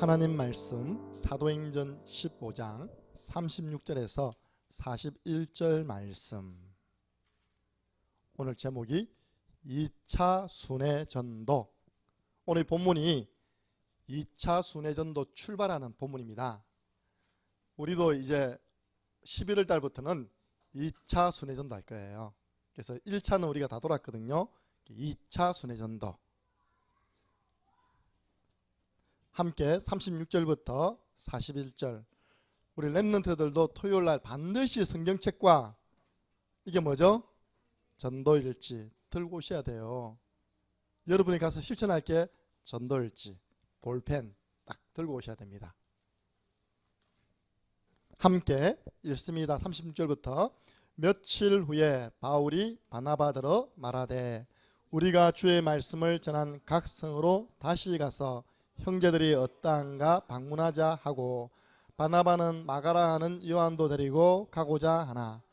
하나님 말씀 사도행전 15장 36절에서 41절 말씀. 오늘 제목이 2차 순회전도. 오늘 본문이 2차 순회전도 출발하는 본문입니다. 우리도 이제 11월 달부터는 2차 순회전도 할 거예요. 그래서 1차는 우리가 다 돌았거든요. 2차 순회전도. 함께 36절부터 41절. 우리 랩런트들도 토요일날 반드시 성경책과 이게 뭐죠? 전도일지 들고 오셔야 돼요. 여러분이 가서 실천할 게 전도일지, 볼펜 딱 들고 오셔야 됩니다. 함께 읽습니다. 36절부터. 며칠 후에 바울이 바나바더러 말하되 우리가 주의 말씀을 전한 각 성으로 다시 가서 형제들이 어떠한가 방문하자 하고, 바나바는 마가라 하는 요한도 데리고 가고자 하나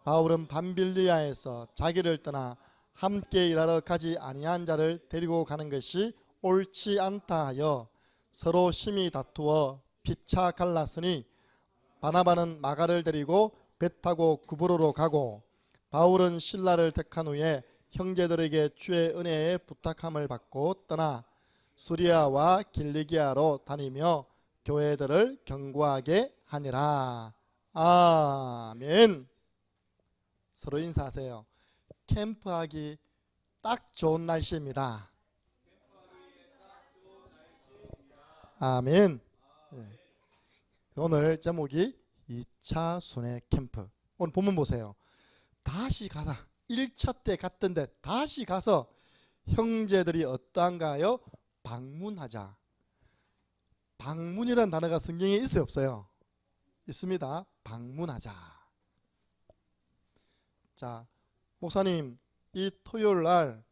바울은 밤빌리아에서 자기를 떠나 함께 일하러 가지 아니한 자를 데리고 가는 것이 옳지 않다 하여 서로 심히 다투어 피차 갈랐으니, 바나바는 마가를 데리고 배 타고 구브로로 가고, 바울은 실라를 택한 후에 형제들에게 주의 은혜에 부탁함을 받고 떠나 수리아와 길리기아로 다니며 교회들을 경고하게 하니라. 아멘. 서로 인사하세요. 캠프하기 딱 좋은 날씨입니다. 아멘. 네. 오늘 제목이 2차 순회 캠프. 오늘 본문 보세요. 다시 가서 1차 때 갔던데 다시 가서 형제들이 어떠한가요? 방문하자. 방문이라는 단어가 성경에 있어요, 없어요? 있습니다. 방문하자. 자, 목사님, 이 토요일 날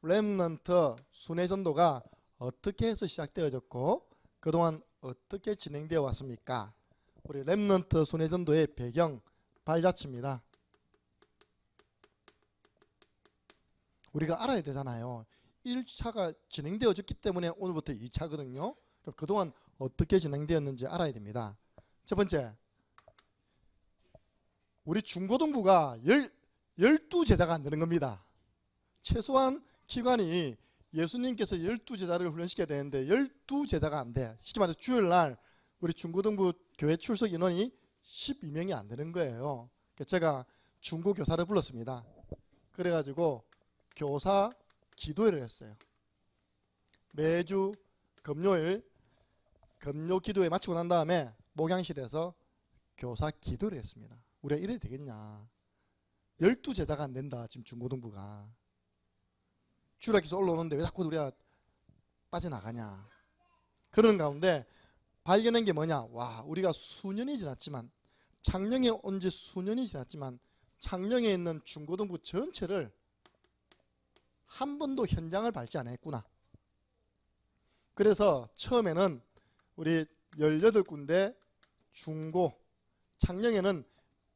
렘넌트 순회전도가 어떻게 해서 시작되어졌고 그동안 어떻게 진행되어 왔습니까? 우리 렘넌트 순회전도의 배경 발자취입니다. 우리가 알아야 되잖아요. 1차가 진행되어졌기 때문에 오늘부터 2차거든요. 그동안 어떻게 진행되었는지 알아야 됩니다. 첫 번째, 우리 중고등부가 12제자가 안 되는 겁니다. 최소한 기관이 예수님께서 12제자를 훈련시켜야 되는데 12제자가 안 돼. 쉽게 말해서 주일날 우리 중고등부 교회 출석 인원이 12명이 안 되는 거예요. 제가 중고교사를 불렀습니다. 그래가지고 교사 기도회를 했어요. 매주 금요일 금요 기도회 마치고 난 다음에 목양실에서 교사 기도를 했습니다. 우리가 이래도 되겠냐. 12제자가 안 된다. 지금 중고등부가. 주일학교에서 올라오는데 왜 자꾸 우리가 빠져나가냐. 그런 가운데 발견한 게 뭐냐. 와, 우리가 수년이 지났지만, 창녕에 온 지 수년이 지났지만 창녕에 있는 중고등부 전체를 한 번도 현장을 밟지 않았구나. 그래서 처음에는 우리 18군데 중고, 창녕에는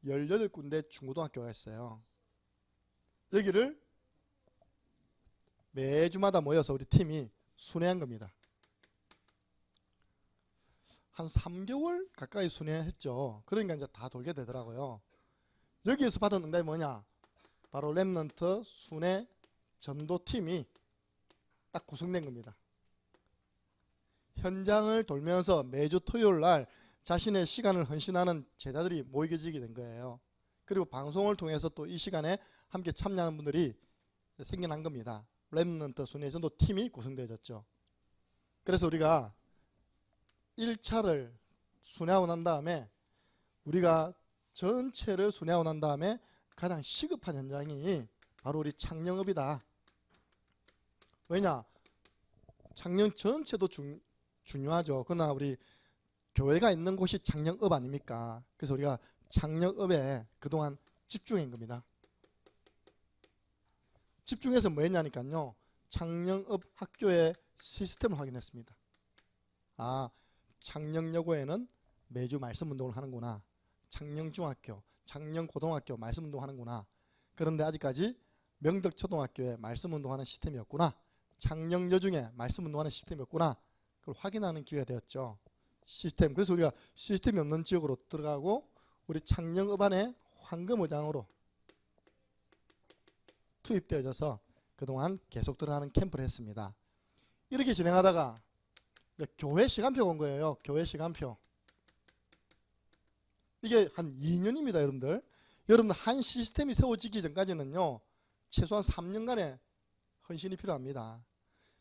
18군데 중고등학교가 있어요. 여기를 매주마다 모여서 우리 팀이 순회한 겁니다. 한 3개월 가까이 순회했죠. 그러니까 이제 다 돌게 되더라고요. 여기에서 받은 응답이 뭐냐. 바로 렘넌트 순회 전도팀이 딱 구성된 겁니다. 현장을 돌면서 매주 토요일 날 자신의 시간을 헌신하는 제자들이 모이게 된 거예요. 그리고 방송을 통해서 또 이 시간에 함께 참여하는 분들이 생겨난 겁니다. 렘넌트 순회 전도팀이 구성되어졌죠. 그래서 우리가 1차를 순회하고 난 다음에, 우리가 전체를 순회하고 난 다음에 가장 시급한 현장이 바로 우리 창녕읍이다. 왜냐? 창녕 전체도 중요하죠. 그러나 우리 교회가 있는 곳이 창녕읍 아닙니까? 그래서 우리가 창녕읍에 그동안 집중한 겁니다. 집중해서 뭐 했냐니까요. 창녕읍 학교의 시스템을 확인했습니다. 아, 창녕여고에는 매주 말씀운동을 하는구나. 창녕중학교, 창녕고등학교 말씀운동 하는구나. 그런데 아직까지 명덕초등학교에 말씀운동하는 시스템이었구나. 창녕여중에 말씀운동하는 시스템이었구나. 그걸 확인하는 기회가 되었죠. 시스템. 그래서 우리가 시스템이 없는 지역으로 들어가고 우리 창녕읍 안에 황금의장으로 투입되어져서 그동안 계속 들어가는 캠프를 했습니다. 이렇게 진행하다가 교회 시간표가 온 거예요. 교회 시간표. 이게 한 2년입니다, 여러분들. 여러분들 한 시스템이 세워지기 전까지는요, 최소한 3년간의 헌신이 필요합니다.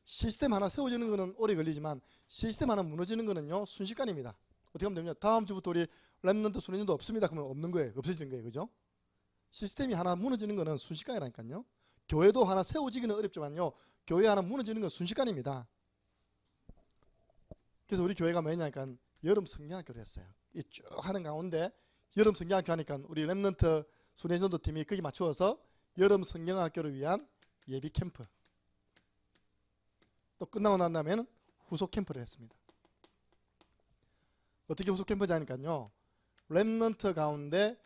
시스템 하나 세워지는 거는 오래 걸리지만 시스템 하나 무너지는 거는요, 순식간입니다. 어떻게 하면 되냐? 다음 주부터 우리 랩런트 수련회도 없습니다. 그러면 없는 거예요. 없어지는 거예요. 그죠? 시스템이 하나 무너지는 거는 순식간이라니까요. 교회도 하나 세워지기는 어렵지만요, 교회 하나 무너지는 건 순식간입니다. 그래서 우리 교회가 뭐냐니까 여름 성경학교를 했어요. 이 쭉 하는 가운데 여름 성경학교 하니까 우리 랩런트 수련전도 팀이 거기 맞추어서 여름 성경학교를 위한 예비 캠프, 또 끝나고 난 다음에는 후속 캠프를 했습니다. 어떻게 후속 캠프를 하니까요, 랩런트 가운데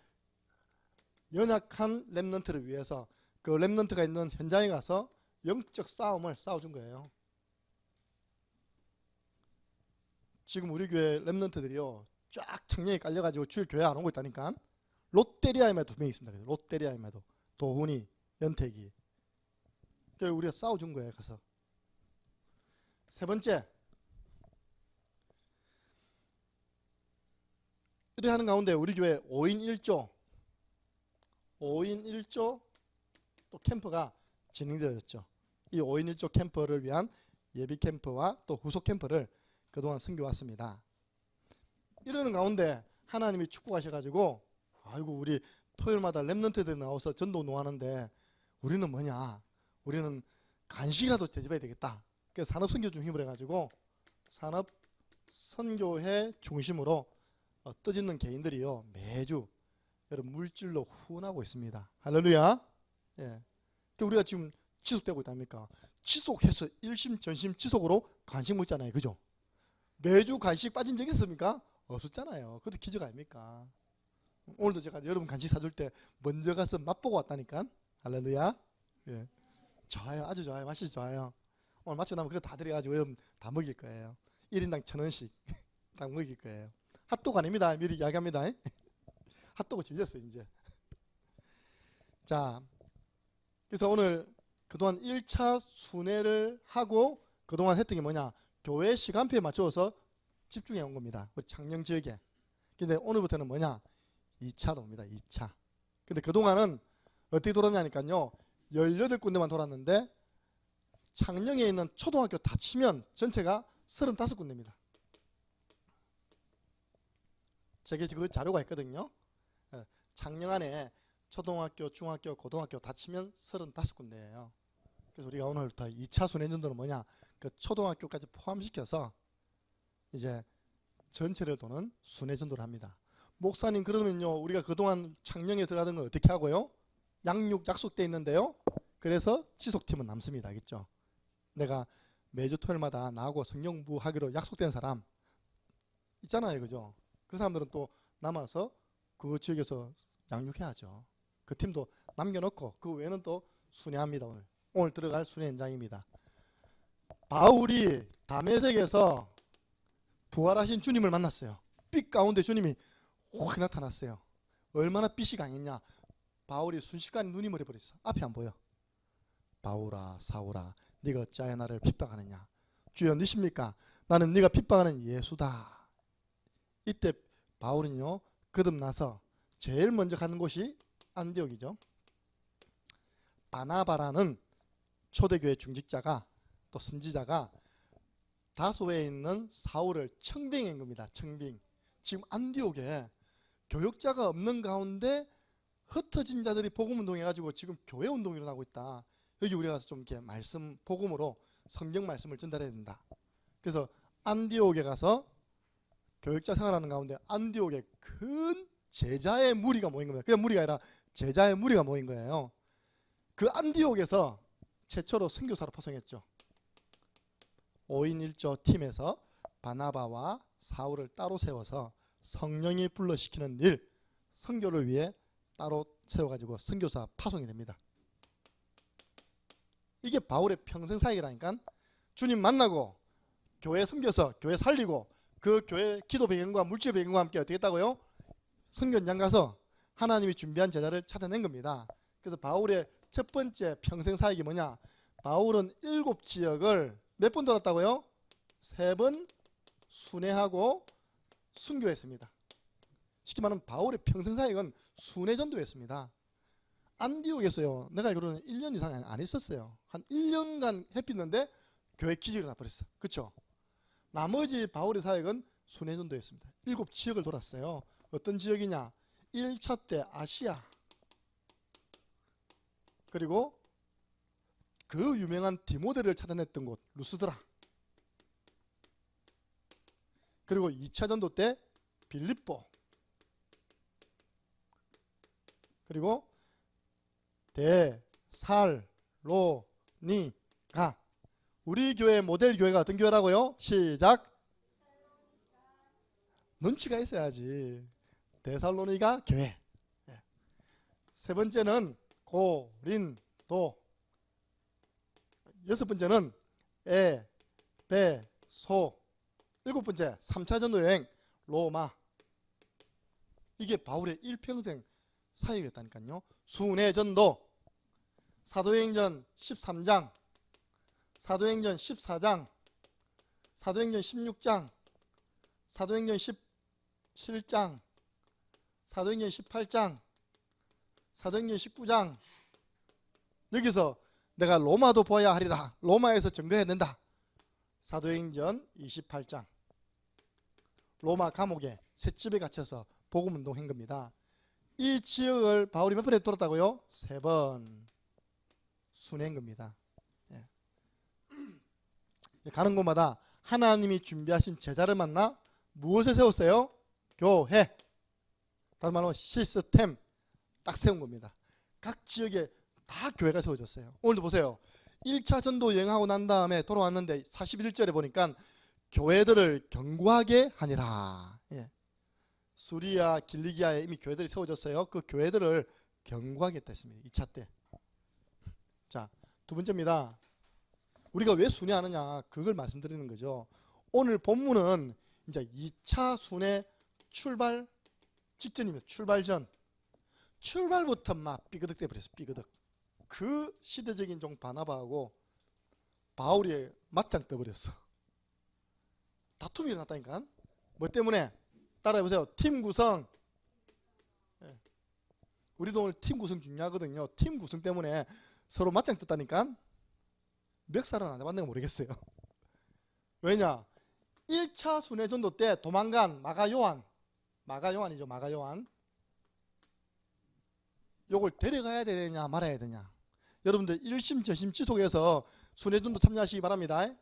연약한 랩런트를 위해서 그 랩런트가 있는 현장에 가서 영적 싸움을 싸워준 거예요. 지금 우리 교회 랩런트들이요, 쫙 창녕에 깔려가지고 주일 교회 안 오고 있다니까. 롯데리아에만 2명 있습니다. 롯데리아에도 도훈이, 연택이. 그래서 우리가 싸워준 거예요. 가서. 세 번째, 이렇게 하는 가운데 우리 교회 5인 1조 또 캠프가 진행되었죠. 이 5인 1조 캠프를 위한 예비 캠프와 또 후속 캠프를 그동안 섬겨왔습니다. 이러는 가운데 하나님이 축복하셔가지고, 아이고 우리 토요일마다 랩런트들 나와서 전도 운동하는데 우리는 뭐냐, 우리는 간식이라도 대접해야 되겠다. 그래서 산업선교 좀 힘을 해가지고 산업선교회 중심으로 떠짓는 개인들이요, 매주 여러분 물질로 후원하고 있습니다. 할렐루야. 예. 우리가 지금 지속되고 있답니까? 지속해서 일심 전심 지속으로 간식 먹잖아요. 그죠? 매주 간식 빠진 적 있습니까? 없었잖아요. 그것도 기적 아닙니까? 오늘도 제가 여러분 간식 사줄 때 먼저 가서 맛보고 왔다니까. 할렐루야. 예. 좋아요. 아주 좋아요. 맛이 좋아요. 오늘 마치고 나면 그거 다 드려가지고 여러분 다 먹일 거예요. 1인당 1,000원씩 다 먹일 거예요. 핫도그 아닙니다. 미리 이야기합니다. 핫도그 질렸어요 이제. 자, 그래서 오늘 그동안 1차 순회를 하고 그동안 했던 게 뭐냐, 교회 시간표에 맞춰서 집중해 온 겁니다. 우리 창녕 지역에. 근데 오늘부터는 뭐냐, 2차도 옵니다. 2차. 근데 그동안은 어떻게 돌았냐니까요, 18군데만 돌았는데 창녕에 있는 초등학교 다 치면 전체가 35군데입니다. 제게 그 자료가 있거든요. 창녕 안에 초등학교, 중학교, 고등학교 다 치면 35군데예요. 그래서 우리가 오늘부터 2차 순회전도는 뭐냐, 그 초등학교까지 포함시켜서 이제 전체를 도는 순회전도를 합니다. 목사님, 그러면요 우리가 그동안 창녕에 들어가던 건 어떻게 하고요? 양육 약속돼 있는데요. 그래서 지속팀은 남습니다. 알겠죠? 내가 매주 토요일마다 나하고 성경부 하기로 약속된 사람 있잖아요. 그죠? 그 사람들은 또 남아서 그 지역에서 양육해야죠. 그 팀도 남겨놓고 그 외에는 또 순회합니다. 오늘 들어갈 순회 현장입니다. 바울이 다메섹에서 부활하신 주님을 만났어요. 빛 가운데 주님이 확 나타났어요. 얼마나 빛이 강했냐. 바울이 순식간에 눈이 머려버렸어. 앞이 안 보여. 바울아 사울아 네가 어찌하여 나를 핍박하느냐. 주여 니십니까? 나는 네가 핍박하는 예수다. 이때 바울은요 거듭나서 제일 먼저 가는 곳이 안디옥이죠. 바나바라는 초대교회 중직자가 또 선지자가 다소에 있는 사울을 청빙한 겁니다. 청빙. 지금 안디옥에 교역자가 없는 가운데 흩어진 자들이 복음운동 해가지고 지금 교회운동이 일어나고 있다. 여기 우리가 가서 좀 이렇게 말씀, 복음으로 성경 말씀을 전달해야 된다. 그래서 안디옥에 가서 교역자 생활하는 가운데 안디옥에 큰 제자의 무리가 모인 겁니다. 그냥 무리가 아니라 제자의 무리가 모인 거예요. 그 안디옥에서 최초로 선교사로 파송했죠. 5인 1조 팀에서 바나바와 사울을 따로 세워서 성령이 불러시키는 일, 선교를 위해 따로 세워가지고 선교사 파송이 됩니다. 이게 바울의 평생 사역이라니까. 주님 만나고 교회 섬겨서 교회 살리고 그 교회 기도 배경과 물질 배경과 함께 어떻게 했다고요? 선교연장 가서 하나님이 준비한 제자를 찾아낸 겁니다. 그래서 바울의 첫 번째 평생 사역이 뭐냐? 바울은 7지역을 몇 번 돌았다고요? 3번 순회하고 순교했습니다. 쉽게 말하면 바울의 평생 사역은 순회 전도였습니다. 안디옥에서요, 내가 알기로는 1년 이상 안 했었어요. 한 1년간 해피는데 교회 기지가 나버렸어. 그렇죠? 나머지 바울의 사역은 순회 전도였습니다. 7지역을 돌았어요. 어떤 지역이냐? 1차 때 아시아, 그리고 그 유명한 디모데를 찾아냈던 곳 루스드라, 그리고 2차 전도 때 빌립보, 그리고 데살로니가. 우리 교회 모델 교회가 어떤 교회라고요? 시작. 눈치가 있어야지. 데살로니가 교회. 세 번째는 고린도. 6번째는 에베소. 7번째 3차 전도 여행 로마. 이게 바울의 일평생 사역이었다니까요. 순회 전도. 사도행전 13장, 사도행전 14장, 사도행전 16장, 사도행전 17장, 사도행전 18장, 사도행전 19장. 여기서 내가 로마도 보아야 하리라. 로마에서 증거해야 된다. 사도행전 28장. 로마 감옥에 셋집에 갇혀서 복음운동한 겁니다. 이 지역을 바울이 몇 번에 돌았다고요? 3번 순회한 겁니다. 가는 곳마다 하나님이 준비하신 제자를 만나 무엇을 세웠어요? 교회. 다른 말로 시스템 딱 세운 겁니다. 각 지역에 다 교회가 세워졌어요. 오늘도 보세요. 1차 전도 여행하고 난 다음에 돌아왔는데 41절에 보니까 교회들을 견고하게 하니라. 수리아, 길리기아에 이미 교회들이 세워졌어요. 그 교회들을 견고하게 했습니다. 2차 때. 자, 두 번째입니다. 우리가 왜 순회하느냐, 그걸 말씀드리는 거죠. 오늘 본문은 이제 2차 순회 출발 직전입니다. 출발 전. 출발부터 막 삐그덕 돼버렸어. 삐그덕. 그 시대적인 종 바나바하고 바울이 맞짱 떠버렸어. 다툼이 일어났다니까. 뭐 때문에? 따라해보세요. 팀 구성. 우리도 오늘 팀 구성 중요하거든요. 팀 구성 때문에 서로 맞짱 떴다니까. 멱살은 안 해봤는가 모르겠어요. 왜냐? 1차 순회 전도 때 도망간 마가요한이죠. 마가요한. 요걸 데려가야 되냐 말아야 되냐. 여러분들 1심 저심 지속해서 순회 전도 참여하시기 바랍니다.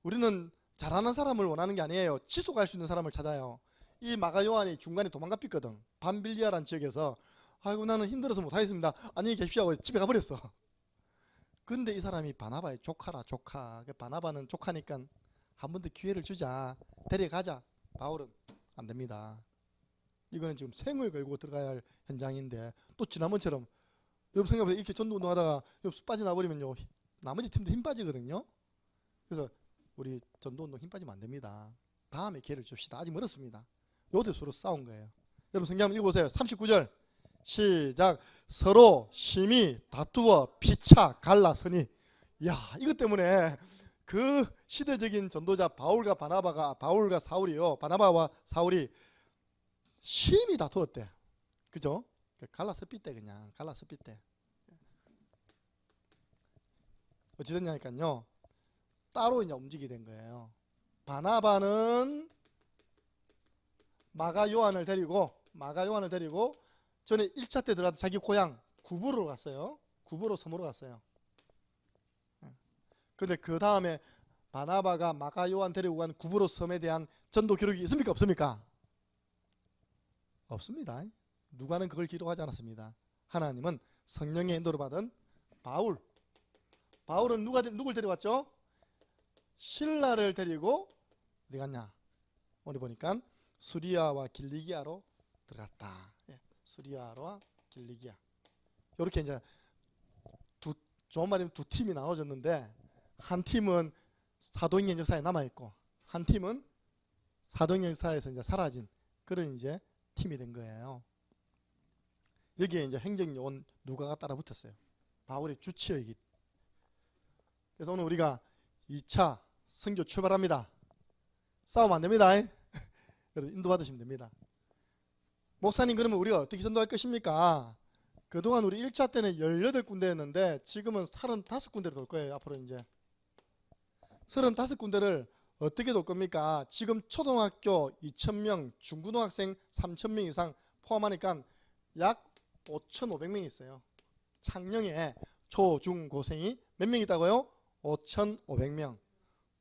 우리는 잘하는 사람을 원하는 게 아니에요. 지속할 수 있는 사람을 찾아요. 이 마가요한이 중간에 도망가 삐거든. 밤빌리아라는 지역에서 아이고 나는 힘들어서 못하겠습니다. 안녕히 계십시오 하고 집에 가버렸어. 근데 이 사람이 바나바의 조카라. 조카. 바나바는 조카니까 한 번 더 기회를 주자. 데려가자. 바울은 안 됩니다. 이거는 지금 생을 걸고 들어가야 할 현장인데 또 지난번처럼 여러분 생각해보세요. 이렇게 전도 운동하다가 빠져나버리면요 나머지 팀도 힘 빠지거든요. 그래서 우리 전도 운동 힘 빠지면 안 됩니다. 다음에 기회를 줍시다. 아직 멀었습니다. 요들 서로 싸운 거예요. 여러분 성경 한번 읽어보세요. 39절 시작. 서로 심히 다투어 피차 갈라서니. 야, 이것 때문에 그 시대적인 전도자 바울과 사울이요. 바나바와 사울이 심히 다투었대. 그죠? 갈라서삐 때 그냥 갈라서삐 때. 어찌 됐냐니까요. 따로 이제 움직이게 된 거예요. 바나바는 마가요한을 데리고 전에 1차 때 들어갔던 자기 고향 구브로로 갔어요. 구브로 섬으로 갔어요. 근데 그 다음에 바나바가 마가요한 데리고 간 구브로 섬에 대한 전도 기록이 있습니까? 없습니까? 없습니다. 누가는 그걸 기록하지 않았습니다. 하나님은 성령의 인도를 받은 바울은 누굴 데려왔죠? 신라를 데리고 어디 갔냐? 오늘 보니까 수리아와 길리기아로 들어갔다. 수리아와 길리기아. 이렇게 이제 좋은 말이면 두 팀이 나눠졌는데 한 팀은 사도행전 역사에 남아있고 한 팀은 사도행전 역사에서 이제 사라진 그런 이제 팀이 된 거예요. 여기에 이제 행정요원 누가가 따라 붙었어요. 바울의 주치의이기. 그래서 오늘 우리가 2차 선교 출발합니다. 싸우면 안 됩니다. 그래서 인도받으시면 됩니다. 목사님, 그러면 우리가 어떻게 전도할 것입니까? 그동안 우리 1차 때는 18군데였는데 지금은 35군데로 돌 거예요. 앞으로 이제 35군데를 어떻게 돌 겁니까? 지금 초등학교 2,000명, 중고등학생 3,000명 이상 포함하니까 약 5,500명이 있어요. 창녕에 초, 중, 고생이 몇 명 있다고요? 5,500명.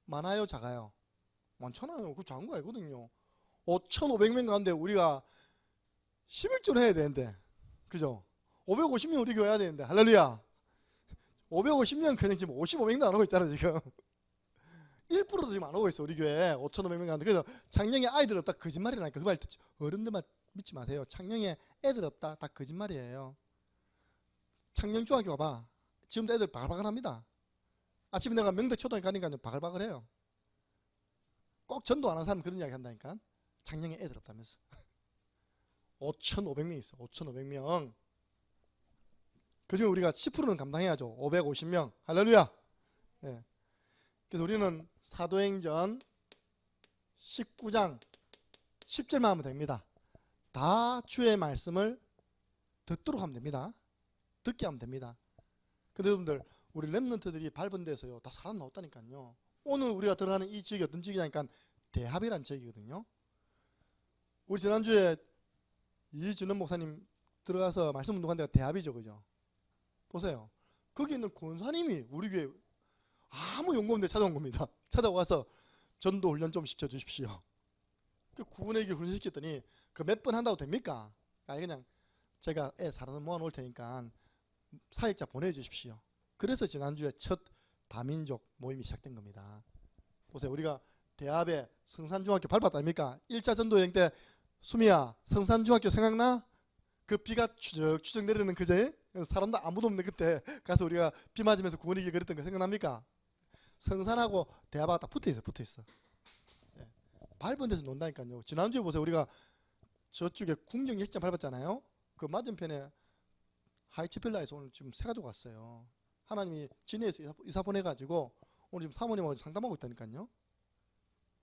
많아요, 작아요? 많잖아요. 그거 작은 거 아니거든요. 5,500명 가운데 우리가 11조를 해야 되는데, 그죠? 550명 우리 교회 해야 되는데, 할렐루야. 550명 그냥 지금 55명도 안 오고 있잖아, 지금. 1%도 지금 안 오고 있어, 우리 교회. 5,500명 가는데. 그래서 창녕에 아이들 없다 거짓말이라니까. 그 말 듣지, 어른들만 믿지 마세요. 창녕에 애들 없다 다 거짓말이에요. 창녕중학교 가봐. 지금도 애들 바글바글합니다. 아침에 내가 명덕초등학교 가니까 바글바글해요. 꼭 전도 안 하는 사람 그런 이야기 한다니까. 창녕에 애들 없다면서. 5,500명 있어. 5,500명. 그중에 우리가 10%는 감당해야죠. 550명. 할렐루야. 네. 그래서 우리는 사도행전 19장 10절만 하면 됩니다. 다 주의 말씀을 듣도록 하면 됩니다. 듣게 하면 됩니다. 근데 여러분들, 우리 렘넌트들이 밟은 데서요 다 살아나왔다니까요. 오늘 우리가 들어가는 이 지역이 어떤 지역이냐니까 대합이라는 지역이거든요. 우리 지난주에 이준원 목사님 들어가서 말씀 운동한 데가 대합이죠, 그죠? 보세요. 거기 있는 권사님이 우리 교회 아무 연구 없는데 찾아온 겁니다. 찾아와서 전도 훈련 좀 시켜주십시오. 그 구원의 길 훈련시켰더니 그 몇 번 한다고 됩니까? 아니, 그냥 제가 애 사람 모아놓을 테니까 사역자 보내주십시오. 그래서 지난주에 첫 다민족 모임이 시작된 겁니다. 보세요. 우리가 대합에 성산중학교 밟았다 아닙니까? 1차 전도여행 때 수미야, 성산중학교 생각나? 그 비가 추적추적 내리는 그제 사람도 아무도 없는 그때 가서 우리가 비 맞으면서 구원의 길 그랬던 거 생각납니까? 성산하고 대합하고 딱 붙어있어. 예. 밟은 데서 논다니까요. 지난주에 보세요. 우리가 저쪽에 궁정 핵장 밟았잖아요. 그 맞은편에 하이츠빌라에서 오늘 지금 새 가지고 왔어요. 하나님이 진해에서 이사 보내가지고 오늘 지금 사모님하고 상담하고 있다니까요.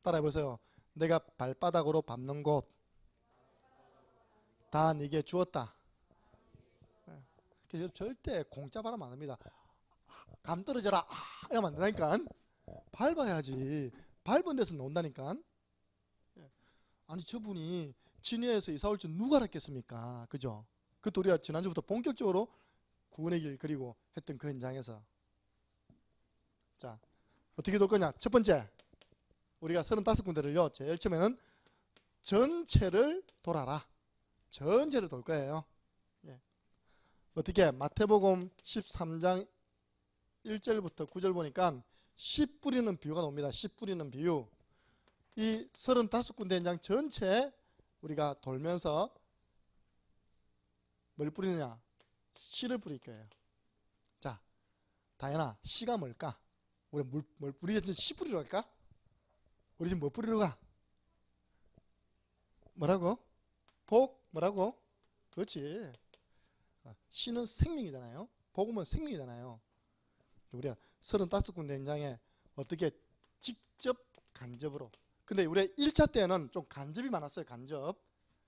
따라해보세요. 내가 발바닥으로 밟는 곳 다 네게 주었다. 그래서 절대 공짜 바람 안 합니다. 감 떨어져라 이러면 안 되니까 밟아야지. 밟은 데서 나온다니까. 아니, 저분이 진해에서 이사 올 줄 누가 알았겠습니까? 그죠? 그것도 우리가 지난주부터 본격적으로 구원의 길 그리고 했던 그 현장에서. 자, 어떻게 돌 거냐? 첫 번째, 우리가 35군데를요 제일 처음에는 전체를 돌아라. 전체를 돌 거예요. 예. 어떻게? 마태복음 13장 1절부터 9절 보니까 씨 뿌리는 비유가 나옵니다. 씨 뿌리는 비유. 이 35군데 현장 전체 우리가 돌면서 뭘 뿌리느냐? 씨를 뿌릴 거예요. 자, 다현아, 씨가 뭘까? 우리 뭘 뿌리겠지? 씨 뿌리러 갈까? 우리 지금 뭐 뿌리러 가? 뭐라고? 복? 뭐라고? 그렇지. 씨는 생명이잖아요. 복음은 생명이잖아요. 우리가 35군데 현장에 어떻게 직접 간접으로. 근데 우리 1차 때는 좀 간접이 많았어요. 간접.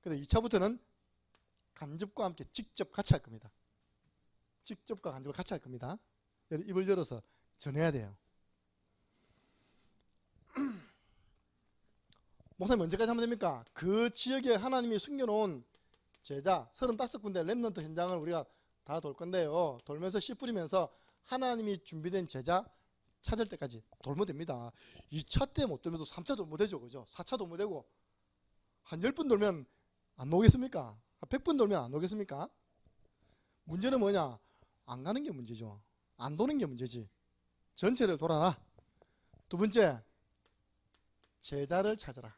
근데 2차부터는 간접과 함께 직접 같이 할 겁니다. 직접과 간접을 같이 할 겁니다. 입을 열어서 전해야 돼요. 목사님 언제까지 하면 됩니까? 그 지역에 하나님이 숨겨놓은 제자 35군데 렘넌트 현장을 우리가 다 돌 건데요. 돌면서 씨 뿌리면서 하나님이 준비된 제자 찾을 때까지 돌면 됩니다. 2차 때 못 돌면도 3차도 못 되죠. 그죠? 4차도 못 되고 한 10번 돌면 안 오겠습니까? 한 100번 돌면 안 오겠습니까? 문제는 뭐냐? 안 가는 게 문제죠. 안 도는 게 문제지. 전체를 돌아라. 두 번째, 제자를 찾아라.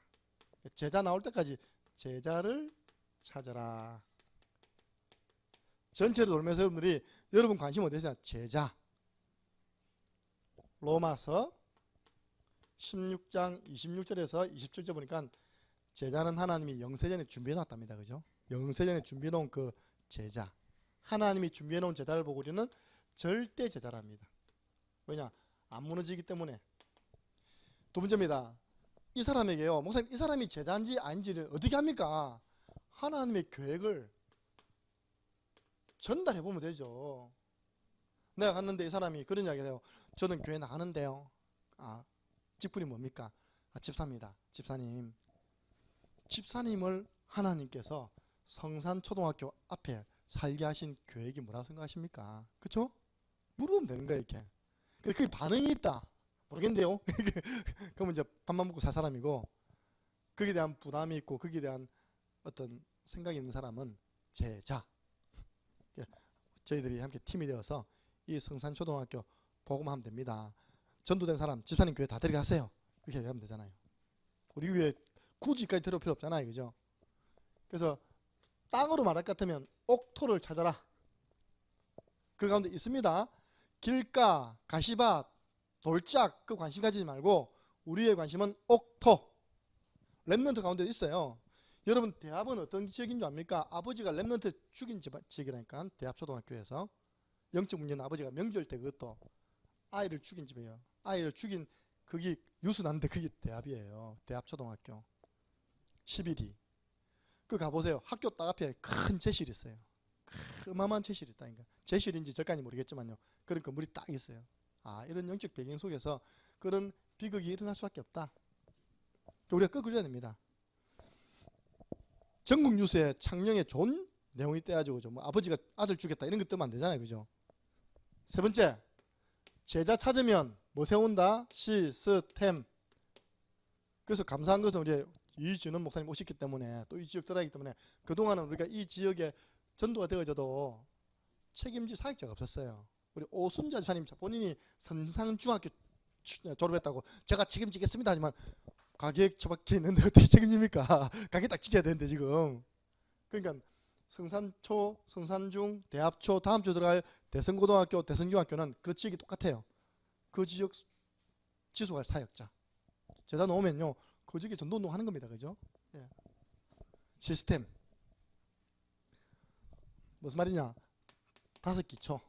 제자 나올 때까지 제자를 찾아라. 전체를 돌면서 여러분 관심 어디냐? 제자. 로마서 16장 26절에서 27절 보니까 제자는 하나님이 영세전에 준비해 놨답니다. 그죠? 영세전에 준비해 놓은 그 제자, 하나님이 준비해 놓은 제자를 보고 우리는 절대 제자랍니다. 왜냐? 안 무너지기 때문에. 두 번째입니다. 이 사람에게요, 목사님, 이 사람이 제자인지 아닌지를 어떻게 합니까? 하나님의 계획을 전달해 보면 되죠. 내가 갔는데 이 사람이 그런 이야기를 해요. 저는 교회 나가는데요. 직분이 뭡니까? 집사입니다. 집사님. 집사님을 하나님께서 성산초등학교 앞에 살게 하신 계획이 뭐라고 생각하십니까? 그렇죠? 물어보면 되는 거예요. 이렇게. 그게 반응이 있다. 모르겠는데요. 그러면 이제 밥만 먹고 살 사람이고, 거기에 대한 부담이 있고 거기에 대한 어떤 생각이 있는 사람은 제자. 저희들이 함께 팀이 되어서 이 성산초등학교 복음하면 됩니다. 전도된 사람 집사님 교회 다 데려가세요. 그렇게 얘기하면 되잖아요. 우리 교회 굳이까지 데려올 필요 없잖아요. 그죠? 그래서 땅으로 말할 것 같으면 옥토를 찾아라. 그 가운데 있습니다. 길가, 가시밭, 돌짝 그 관심 가지지 말고 우리의 관심은 옥토. 렘넌트 가운데 있어요. 여러분 대합은 어떤 지역인 줄 압니까? 아버지가 렘넌트 죽인 지역이라니까. 대합초등학교에서 영적 문제는 아버지가 명절 때 그것도 아이를 죽인 집이에요. 아이를 죽인 그게 유수난데 그게 대합이에요. 대합초등학교 11위. 그 가보세요. 학교 딱 앞에 큰 제실이 있어요. 어마어마한 제실이 있다니까. 제실인지 절간이 모르겠지만요. 그런 건물이 딱 있어요. 이런 영적 배경 속에서 그런 비극이 일어날 수밖에 없다. 우리가 끄어줘야 됩니다. 전국 뉴스에 창녕에 좋은 내용이 떼가지고 뭐 아버지가 아들 죽였다 이런 것 뜨면 안 되잖아요. 그죠? 세 번째, 제자 찾으면 뭐 세운다? 시스템. 그래서 감사한 것은 우리 이준원 목사님 오셨기 때문에 또 이 지역 들어가기 때문에 그동안은 우리가 이 지역에 전도가 되어져도 책임질 사역자가 없었어요. 우리 오순자 집사님 본인이 선상중학교 졸업했다고 제가 책임지겠습니다 하지만 가게 저밖에 있는데 어떻게 책임집니까? 가게 딱 지켜야 되는데 지금. 그러니까 성산초, 성산중, 대합초, 다음 주 들어갈 대성고등학교, 대성중학교는 그 지역이 똑같아요. 그 지역 지속할 사역자. 제자 놓으면요. 그 지역에 전도운동 하는 겁니다. 그죠? 예. 시스템. 무슨 말이냐? 5기초.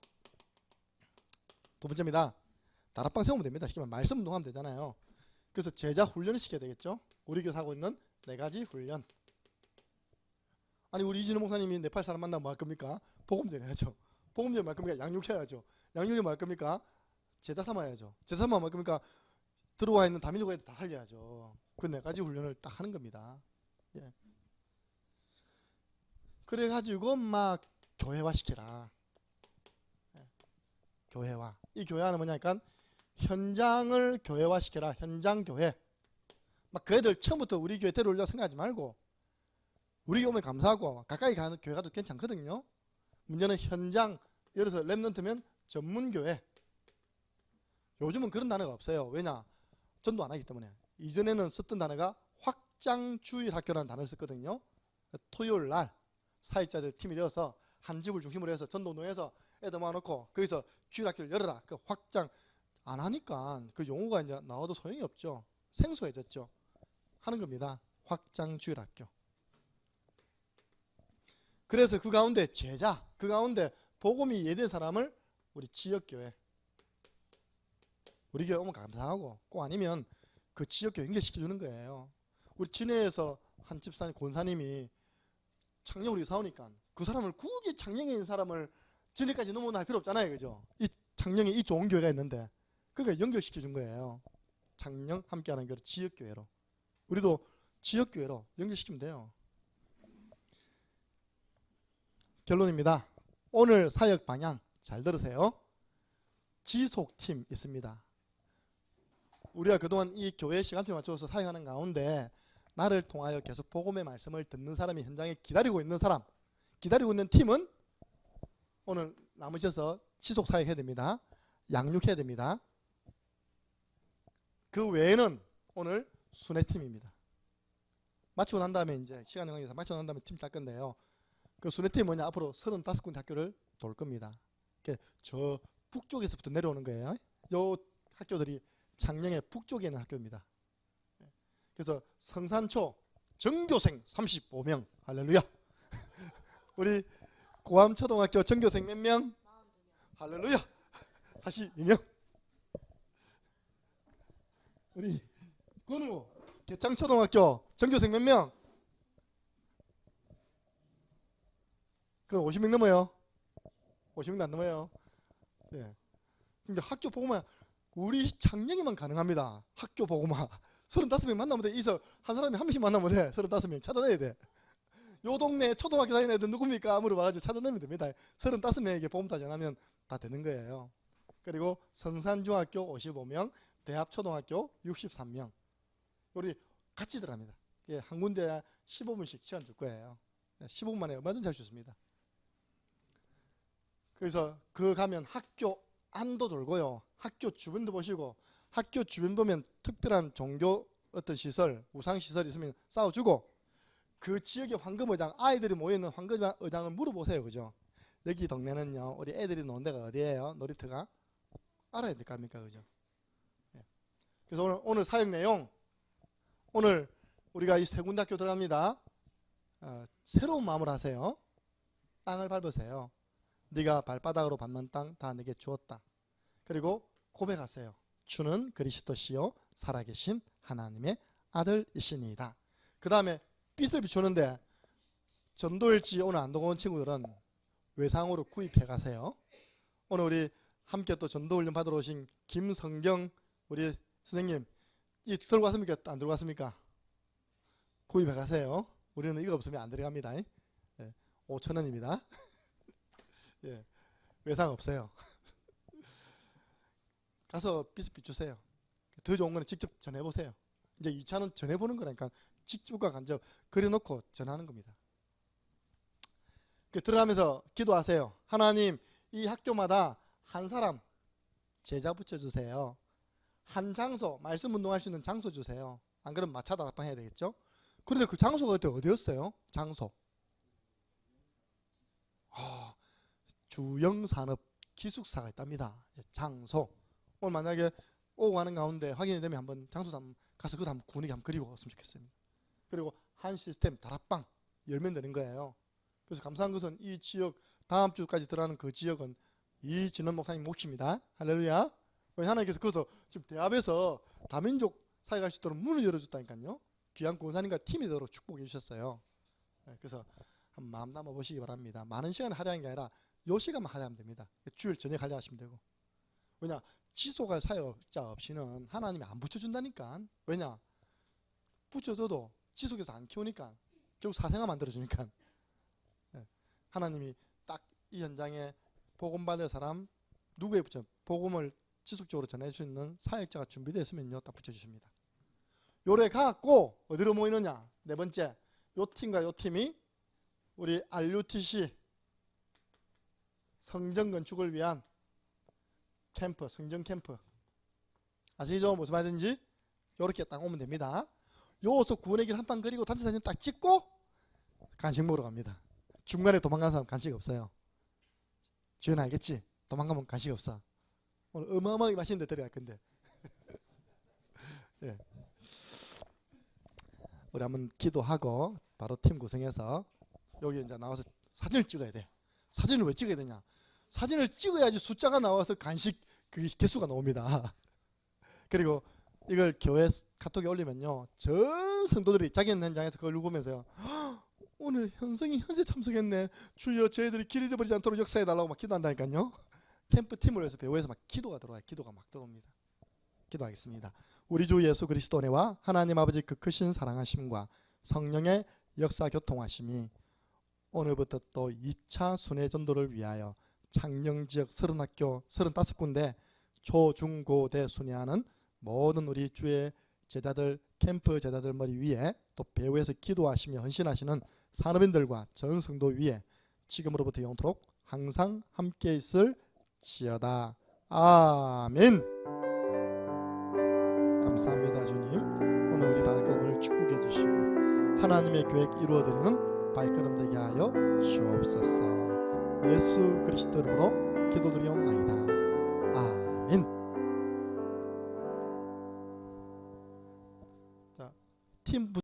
두 번째입니다. 다락방 세우면 됩니다. 시키면 말씀 운동하면 되잖아요. 그래서 제자 훈련을 시켜야 되겠죠. 우리 교회에서 하고 있는 4가지 훈련. 아니 우리 이진호 목사님이 네팔 사람 만나면 뭐 할 겁니까? 복음 전해야죠. 복음 전에 뭐 할 겁니까? 양육해야죠. 양육에 뭐 할 겁니까? 제자 삼아야죠. 제자 삼아 뭐 할 겁니까? 들어와 있는 다민족에 다 살려야죠. 그 4가지 훈련을 딱 하는 겁니다. 예. 그래가지고 막 교회화 시켜라. 예. 교회화. 이 교회화는 뭐냐니까 현장을 교회화 시켜라. 현장 교회. 막 그 애들 처음부터 우리 교회 데려오려고 생각하지 말고 우리 교회 오면 감사하고 가까이 가는 교회 가도 괜찮거든요. 문제는 현장. 예를 들어서 렘넌트면 전문교회. 요즘은 그런 단어가 없어요. 왜냐? 전도 안 하기 때문에. 이전에는 썼던 단어가 확장주일학교라는 단어를 썼거든요. 토요일 날 사역자들 팀이 되어서 한 집을 중심으로 해서 전도노에서 애들 모아놓고 거기서 주일학교를 열어라. 그 확장 안 하니까 그 용어가 이제 나와도 소용이 없죠. 생소해졌죠. 하는 겁니다. 확장주일학교. 그래서 그 가운데 제자, 그 가운데 복음이 이해된 사람을 우리 지역교회, 우리 교회 오면 감사하고 꼭 아니면 그 지역교회 연결시켜주는 거예요. 우리 진해에서 한 집사님, 권사님이 창녕으로 이사 오니까 그 사람을 굳이 창녕에 있는 사람을 진해까지 넘어오나 할 필요 없잖아요. 그죠? 이 창녕에 이 좋은 교회가 있는데 그러니까 연결시켜준 거예요. 창녕 함께하는 교회 지역교회로. 우리도 지역교회로 연결시키면 돼요. 결론입니다. 오늘 사역 방향 잘 들으세요. 지속팀 있습니다. 우리가 그동안 이 교회 시간표에 맞춰서 사역하는 가운데 나를 통하여 계속 복음의 말씀을 듣는 사람이 현장에 기다리고 있는 사람, 기다리고 있는 팀은 오늘 남으셔서 지속 사역해야 됩니다. 양육해야 됩니다. 그 외에는 오늘 순회팀입니다. 마치고 난 다음에 이제 시간을 관계해서 마치고 난 다음에 팀 짤 건데요. 그 순회팀이 뭐냐? 앞으로 35군데 학교를 돌 겁니다. 저 북쪽에서부터 내려오는 거예요. 요 학교들이 창녕의 북쪽에 있는 학교입니다. 그래서 성산초, 전교생 35명. 할렐루야. 우리 고암초등학교 전교생 몇 명? 할렐루야. 42명. 우리 건우 개창초등학교 전교생 몇 명? 그 50명 넘어요. 50명도 안 넘어요. 예. 근데 학교 보고만 우리 창녕이만 가능합니다. 학교 보고만 35명 만나면 돼. 이서 한 사람이 한 명씩 만나면 돼. 35명 찾아내야 돼. 요 동네 초등학교 다니는 애들 누굽니까? 물어봐가지고 찾아내면 됩니다. 35명에게 보험다 전하면 다 되는 거예요. 그리고 성산중학교 55명, 대합초등학교 63명. 우리 같이 들어갑니다. 예, 한 군데 15분씩 시간 줄 거예요. 15분 만에 얼마든지 할 수 있습니다. 그래서 그 가면 학교 안도 돌고요. 학교 주변도 보시고, 학교 주변 보면 특별한 종교 어떤 시설, 우상시설이 있으면 싸워주고, 그 지역의 황금의장, 아이들이 모여있는 황금의장을 물어보세요. 그죠? 여기 동네는요, 우리 애들이 노는 데가 어디예요? 놀이터가? 알아야 될 거 아닙니까? 그죠? 예. 그래서 오늘 사역 내용, 오늘 우리가 이 세 군데 학교 들어갑니다. 새로운 마음을 하세요. 땅을 밟으세요. 네가 발바닥으로 밟는 땅 다 내게 주었다. 그리고 고백하세요. 주는 그리스도시요 살아계신 하나님의 아들이시니이다. 그 다음에 빛을 비추는데 전도일지 오늘 안 도온 친구들은 외상으로 구입해 가세요. 오늘 우리 함께 또 전도훈련 받으러 오신 김성경 우리 선생님, 이 들고 왔습니까? 안 들고 왔습니까? 구입해 가세요. 우리는 이거 없으면 안 들어갑니다. 5,000원입니다. 예, 외상 없어요. 가서 빛을 비추세요. 더 좋은 거는 직접 전해보세요. 이제 2차는 전해보는 거라니까 직접과 간접 그려놓고 전하는 겁니다. 들어가면서 기도하세요. 하나님, 이 학교마다 한 사람 제자 붙여주세요. 한 장소, 말씀 운동할 수 있는 장소 주세요. 안 그러면 마차다 답방해야 되겠죠? 그런데 그 장소가 그때 어디였어요? 장소. 주영산업 기숙사가 있답니다. 장소. 오늘 만약에 오고 가는 가운데 확인이 되면 한번 장소 가서 그거 한번 군에게 한번 그리고 왔으면 좋겠습니다. 그리고 한 시스템 다락방 열면 되는 거예요. 그래서 감사한 것은 이 지역 다음 주까지 들어가는 그 지역은 이진원 목사님 몫입니다. 할렐루야. 하나님께서 그래서 지금 대합에서 다민족 사회 갈 수 있도록 문을 열어줬다니까요. 귀한 권사님과 팀이 되도록 축복해 주셨어요. 그래서 한번 마음 담아 보시기 바랍니다. 많은 시간을 할애하는 게 아니라 요 시간만 할애하면 됩니다. 주일 저녁 할애하시면 되고. 왜냐? 지속할 사역자 없이는 하나님이 안 붙여준다니까. 왜냐? 붙여줘도 지속해서 안 키우니까 결국 사생아 만들어주니까. 하나님이 딱 이 현장에 복음받을 사람 누구에 붙여 복음을 지속적으로 전해줄 수 있는 사역자가 준비되었으면요 딱 붙여주십니다. 요래 가갖고 어디로 모이느냐? 네 번째, 요 팀과 요 팀이 우리 RUTC 성전 건축을 위한 캠프, 성전 캠프 아시죠? 무슨 말인지? 요렇게 딱 오면 됩니다. 요서 구원의 길 한 판 그리고 단체 사진 딱 찍고 간식 먹으러 갑니다. 중간에 도망간 사람 간식 없어요. 주연 알겠지? 도망가면 간식 없어. 오늘 어마어마하게 맛있는 데 데려갈 건데. 예. 우리 한번 기도하고 바로 팀 구성해서 여기 이제 나와서 사진을 찍어야 돼. 사진을 왜 찍어야 되냐? 사진을 찍어야지 숫자가 나와서 간식 그 개수가 나옵니다. 그리고 이걸 교회 카톡에 올리면요 전 성도들이 자기 현장에서 그걸 보면서요 오늘 현성이 현재 참석했네. 주여 저희들이 길 잃어버리지 않도록 역사해달라고 막 기도한다니까요. 캠프팀을 위해서 배후에서 막 기도가 들어와요. 기도가 막 들어옵니다. 기도하겠습니다. 우리 주 예수 그리스도 은혜와 하나님 아버지 그 크신 사랑하심과 성령의 역사 교통하심이 오늘부터 또 2차 순회 전도를 위하여 창녕지역 30학교 35군데 초중고대 순회하는 모든 우리 주의 제자들 캠프 제자들 머리 위에 또 배후에서 기도하시며 헌신하시는 산업인들과 전 성도 위에 지금으로부터 영토록 항상 함께 있을지어다. 아멘. 감사합니다. 주님 오늘 우리 발걸음을 축복해 주시고 하나님의 계획 이루어드리는 발걸음 되게 하여 주옵소서. 예수 그리스도 이름으로 기도드리옵나이다. 아멘. 자, 팀